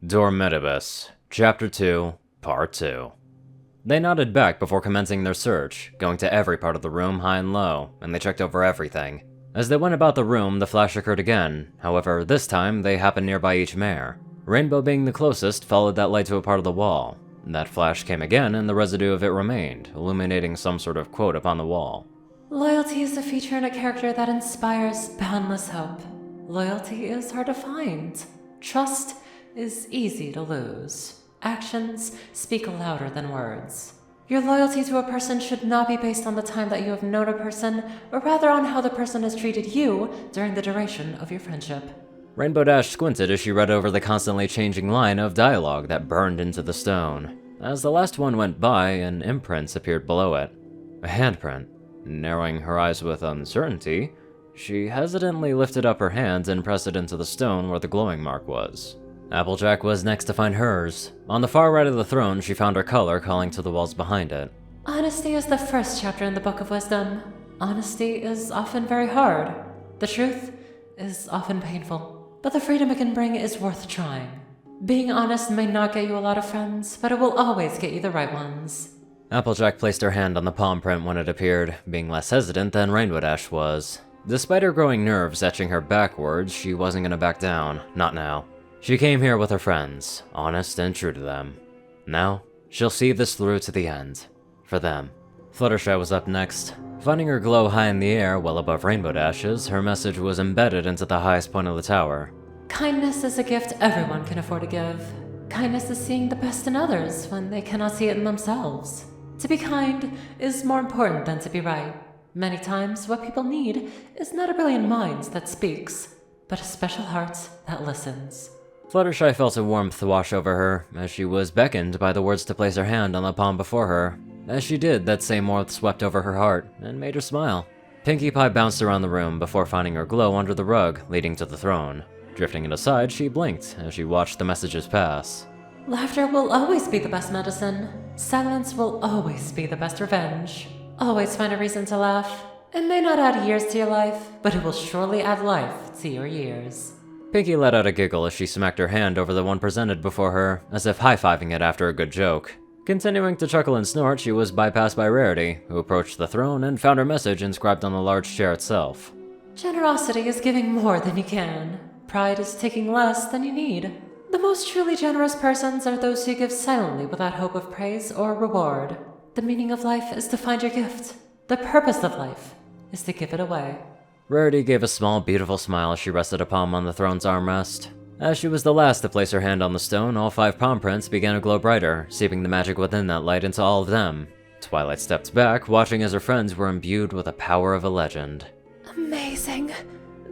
Dormitabis, Chapter 2, Part 2. They nodded back before commencing their search, going to every part of the room high and low, and they checked over everything. As they went about the room, the flash occurred again. However, this time they happened nearby each mare. Rainbow being the closest followed that light to a part of the wall. That flash came again, and the residue of it remained, illuminating some sort of quote upon the wall. Loyalty is a feature in a character that inspires boundless hope. Loyalty is hard to find. Trust is easy to lose. Actions speak louder than words. Your loyalty to a person should not be based on the time that you have known a person, or rather on how the person has treated you during the duration of your friendship. Rainbow Dash squinted as she read over the constantly changing line of dialogue that burned into the stone. As the last one went by, an imprint appeared below it. A handprint. Narrowing her eyes with uncertainty, she hesitantly lifted up her hand and pressed it into the stone where the glowing mark was. Applejack was next to find hers. On the far right of the throne, she found her color calling to the walls behind it. Honesty is the first chapter in the Book of Wisdom. Honesty is often very hard. The truth is often painful. But the freedom it can bring is worth trying. Being honest may not get you a lot of friends, but it will always get you the right ones. Applejack placed her hand on the palm print when it appeared, being less hesitant than Rainbow Dash was. Despite her growing nerves etching her backwards, she wasn't gonna back down, not now. She came here with her friends, honest and true to them. Now, she'll see this through to the end. For them. Fluttershy was up next. Finding her glow high in the air, well above Rainbow Dash's, her message was embedded into the highest point of the tower. Kindness is a gift everyone can afford to give. Kindness is seeing the best in others when they cannot see it in themselves. To be kind is more important than to be right. Many times, what people need is not a brilliant mind that speaks, but a special heart that listens. Fluttershy felt a warmth wash over her, as she was beckoned by the words to place her hand on the palm before her. As she did, that same warmth swept over her heart, and made her smile. Pinkie Pie bounced around the room before finding her glow under the rug, leading to the throne. Drifting it aside, she blinked as she watched the messages pass. Laughter will always be the best medicine. Silence will always be the best revenge. Always find a reason to laugh. It may not add years to your life, but it will surely add life to your years. Pinkie let out a giggle as she smacked her hand over the one presented before her, as if high-fiving it after a good joke. Continuing to chuckle and snort, she was bypassed by Rarity, who approached the throne and found her message inscribed on the large chair itself. Generosity is giving more than you can. Pride is taking less than you need. The most truly generous persons are those who give silently without hope of praise or reward. The meaning of life is to find your gift. The purpose of life is to give it away. Rarity gave a small, beautiful smile as she rested a palm on the throne's armrest. As she was the last to place her hand on the stone, all 5 palm prints began to glow brighter, seeping the magic within that light into all of them. Twilight stepped back, watching as her friends were imbued with the power of a legend. Amazing.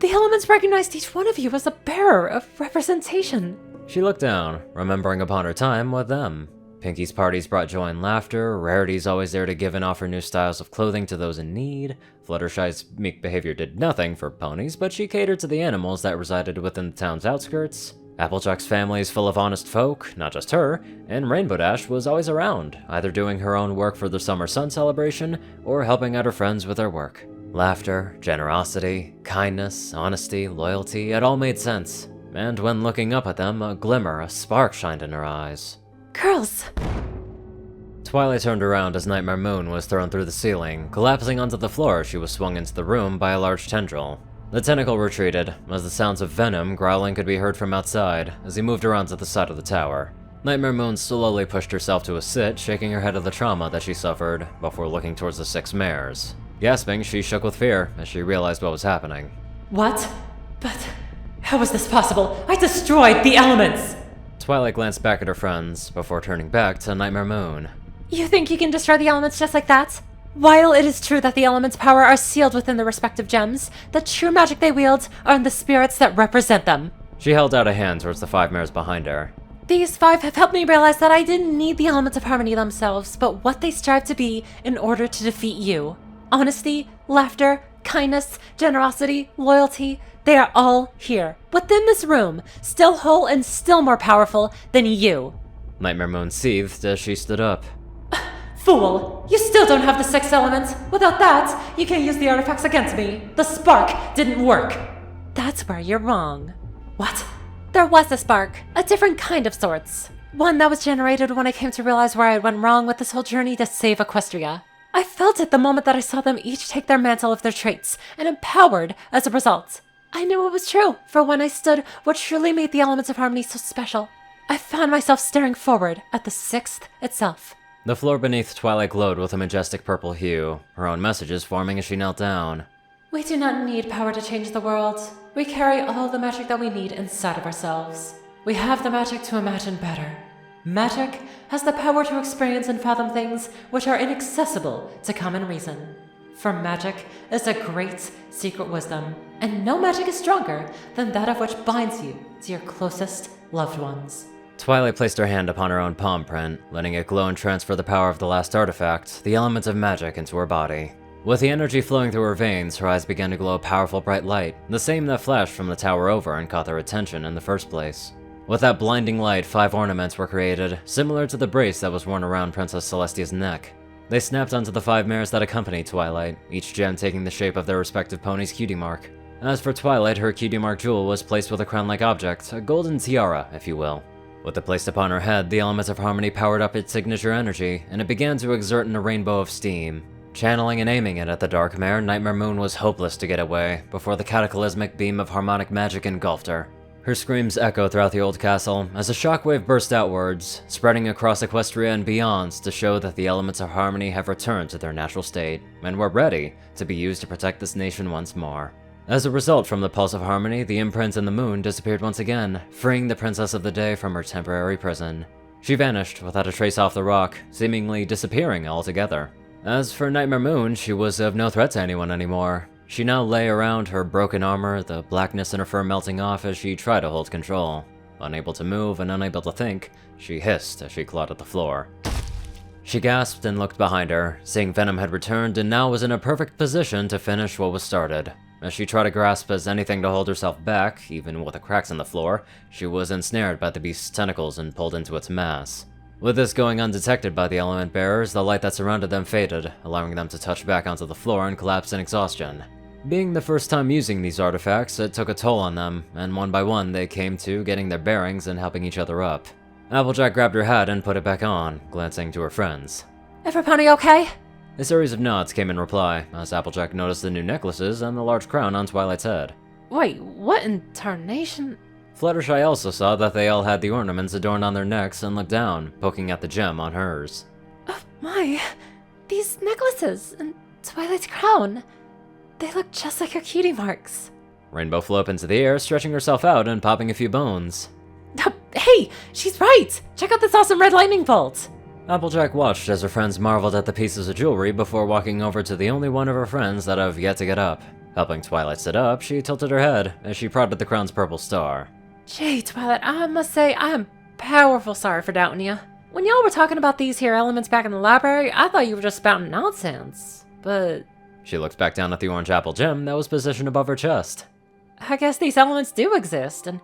The elements recognized each one of you as a bearer of representation. She looked down, remembering upon her time with them. Pinkie's parties brought joy and laughter, Rarity's always there to give and offer new styles of clothing to those in need, Fluttershy's meek behavior did nothing for ponies, but she catered to the animals that resided within the town's outskirts. Applejack's family is full of honest folk, not just her, and Rainbow Dash was always around, either doing her own work for the Summer Sun celebration, or helping out her friends with their work. Laughter, generosity, kindness, honesty, loyalty, it all made sense. And when looking up at them, a glimmer, a spark shined in her eyes. Girls! Twilight turned around as Nightmare Moon was thrown through the ceiling, collapsing onto the floor as she was swung into the room by a large tendril. The tentacle retreated, as the sounds of venom growling could be heard from outside, as he moved around to the side of the tower. Nightmare Moon slowly pushed herself to a sit, shaking her head at the trauma that she suffered, before looking towards the 6 mares. Gasping, she shook with fear as she realized what was happening. What? But how is this possible? I destroyed the elements! Twilight glanced back at her friends, before turning back to Nightmare Moon. You think you can destroy the elements just like that? While it is true that the elements' power are sealed within the respective gems, the true magic they wield are in the spirits that represent them. She held out a hand towards the 5 mares behind her. These 5 have helped me realize that I didn't need the elements of harmony themselves, but what they strive to be in order to defeat you. Honesty, laughter, kindness, generosity, loyalty, they are all here, within this room, still whole and still more powerful than you. Nightmare Moon seethed as she stood up. Fool! You still don't have the 6th element. Without that, you can't use the artifacts against me. The spark didn't work. That's where you're wrong. What? There was a spark, a different kind of sorts. One that was generated when I came to realize where I went wrong with this whole journey to save Equestria. I felt it the moment that I saw them each take their mantle of their traits, and empowered as a result. I knew it was true, for when I stood what truly made the elements of harmony so special, I found myself staring forward at the sixth itself. The floor beneath Twilight glowed with a majestic purple hue, her own messages forming as she knelt down. We do not need power to change the world. We carry all the magic that we need inside of ourselves. We have the magic to imagine better. Magic has the power to experience and fathom things which are inaccessible to common reason. For magic is a great secret wisdom, and no magic is stronger than that of which binds you to your closest loved ones. Twilight placed her hand upon her own palm print, letting it glow and transfer the power of the last artifact, the element of magic, into her body. With the energy flowing through her veins, her eyes began to glow a powerful bright light, the same that flashed from the tower over and caught their attention in the first place. With that blinding light, 5 ornaments were created, similar to the brace that was worn around Princess Celestia's neck. They snapped onto the 5 mares that accompanied Twilight, each gem taking the shape of their respective pony's cutie mark. As for Twilight, her cutie mark jewel was placed with a crown-like object, a golden tiara, if you will. With it placed upon her head, the elements of harmony powered up its signature energy, and it began to exert in a rainbow of steam. Channeling and aiming it at the dark mare, Nightmare Moon was hopeless to get away, before the cataclysmic beam of harmonic magic engulfed her. Her screams echoed throughout the old castle, as a shockwave burst outwards, spreading across Equestria and beyond to show that the elements of harmony have returned to their natural state, and were ready to be used to protect this nation once more. As a result from the pulse of harmony, the imprint in the moon disappeared once again, freeing the Princess of the Day from her temporary prison. She vanished without a trace off the rock, seemingly disappearing altogether. As for Nightmare Moon, she was of no threat to anyone anymore. She now lay around her broken armor, the blackness in her fur melting off as she tried to hold control. Unable to move and unable to think, she hissed as she clawed at the floor. She gasped and looked behind her, seeing Venom had returned and now was in a perfect position to finish what was started. As she tried to grasp as anything to hold herself back, even with the cracks in the floor, she was ensnared by the beast's tentacles and pulled into its mass. With this going undetected by the element bearers, the light that surrounded them faded, allowing them to touch back onto the floor and collapse in exhaustion. Being the first time using these artifacts, it took a toll on them, and one by one they came to getting their bearings and helping each other up. Applejack grabbed her hat and put it back on, glancing to her friends. Everybody okay? A series of nods came in reply, as Applejack noticed the new necklaces and the large crown on Twilight's head. Wait, what in tarnation? Fluttershy also saw that they all had the ornaments adorned on their necks and looked down, poking at the gem on hers. Oh my, these necklaces and Twilight's crown, they look just like her cutie marks. Rainbow flew up into the air, stretching herself out and popping a few bones. Hey, she's right! Check out this awesome red lightning bolt! Applejack watched as her friends marveled at the pieces of jewelry before walking over to the only one of her friends that have yet to get up. Helping Twilight sit up, she tilted her head as she prodded the crown's purple star. Gee, Twilight, I must say I am powerful sorry for doubting you. When y'all were talking about these here elements back in the library, I thought you were just spouting nonsense. But... She looked back down at the orange apple gem that was positioned above her chest. I guess these elements do exist, and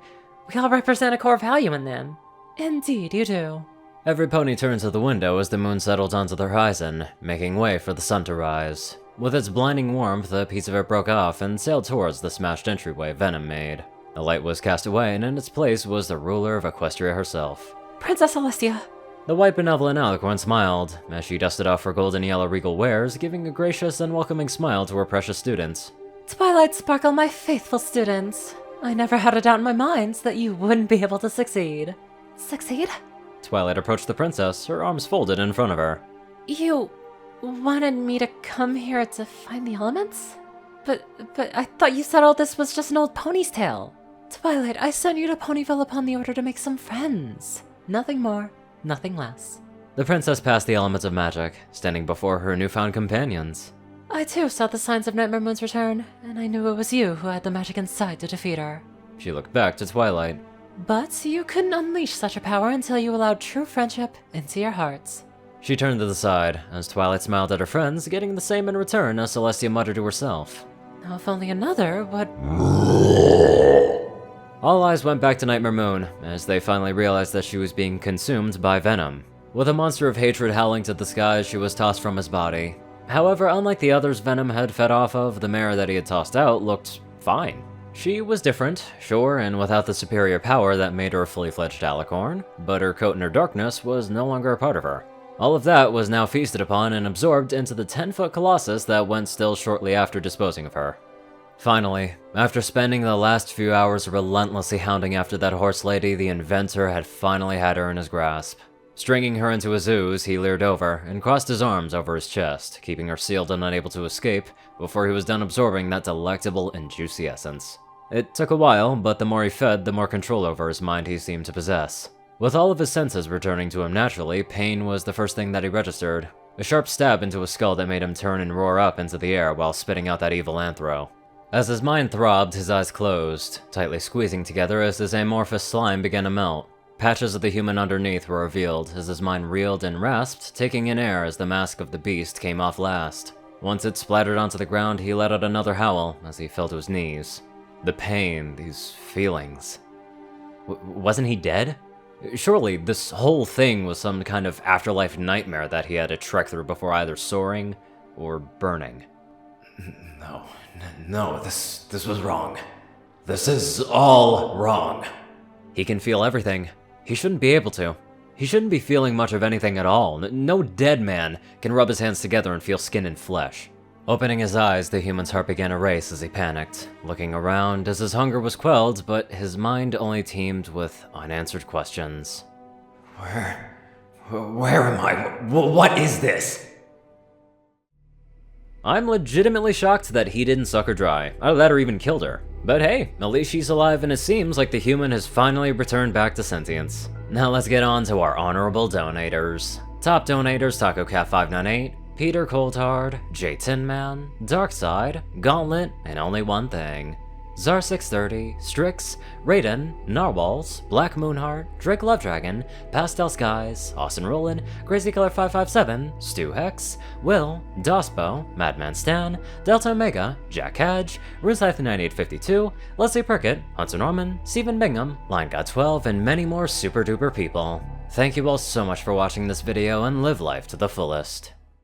we all represent a core value in them. Indeed, you do. Every pony turned to the window as the moon settled onto the horizon, making way for the sun to rise. With its blinding warmth, a piece of it broke off and sailed towards the smashed entryway Venom made. The light was cast away, and in its place was the ruler of Equestria herself. Princess Celestia. The white benevolent Alicorn smiled, as she dusted off her golden yellow regal wares, giving a gracious and welcoming smile to her precious students. Twilight Sparkle, my faithful students. I never had a doubt in my mind that you wouldn't be able to succeed. Succeed? Twilight approached the princess, her arms folded in front of her. You wanted me to come here to find the elements? But I thought you said all this was just an old pony's tale. Twilight, I sent you to Ponyville upon the order to make some friends. Nothing more, nothing less. The princess passed the elements of magic, standing before her newfound companions. I too saw the signs of Nightmare Moon's return, and I knew it was you who had the magic inside to defeat her. She looked back to Twilight. But you couldn't unleash such a power until you allowed true friendship into your hearts. She turned to the side, as Twilight smiled at her friends, getting the same in return as Celestia muttered to herself. Now if only another would... All eyes went back to Nightmare Moon, as they finally realized that she was being consumed by Venom. With a monster of hatred howling to the skies, she was tossed from his body. However, unlike the others Venom had fed off of, the mare that he had tossed out looked fine. She was different, sure, and without the superior power that made her a fully fledged alicorn, but her coat and her darkness was no longer a part of her. All of that was now feasted upon and absorbed into the 10-foot colossus that went still shortly after disposing of her. Finally, after spending the last few hours relentlessly hounding after that horse lady, the inventor had finally had her in his grasp. Stringing her into his ooze, he leered over and crossed his arms over his chest, keeping her sealed and unable to escape before he was done absorbing that delectable and juicy essence. It took a while, but the more he fed, the more control over his mind he seemed to possess. With all of his senses returning to him naturally, pain was the first thing that he registered. A sharp stab into his skull that made him turn and roar up into the air while spitting out that evil Anthro. As his mind throbbed, his eyes closed, tightly squeezing together as his amorphous slime began to melt. Patches of the human underneath were revealed as his mind reeled and rasped, taking in air as the mask of the beast came off last. Once it splattered onto the ground, he let out another howl as he fell to his knees. The pain, these feelings. Wasn't he dead? Surely this whole thing was some kind of afterlife nightmare that he had to trek through before either soaring or burning. No, this was wrong. This is all wrong. He can feel everything. He shouldn't be able to. He shouldn't be feeling much of anything at all. No dead man can rub his hands together and feel skin and flesh. Opening his eyes, the human's heart began to race as he panicked, looking around as his hunger was quelled, but his mind only teemed with unanswered questions. Where am I? What is this? I'm legitimately shocked that he didn't suck her dry, either that or even killed her. But hey, at least she's alive and it seems like the human has finally returned back to sentience. Now let's get on to our honorable donators. Top donators: TacoCat598, Peter Coulthard, J Tinman, Darkside, Gauntlet, and Only One Thing. Zar630, Strix, Raiden, Narwhals, Black Moonheart, Drake Lovedragon, Pastel Skies, Austin Roland, CrazyKiller557, Stu Hex, Will, Dospo, Madman Stan, Delta Omega, Jack Hadge, RuneScythe9852, Leslie Prickett, Hunter Norman, Stephen Bingham, LineGod12, and many more super duper people. Thank you all so much for watching this video and live life to the fullest.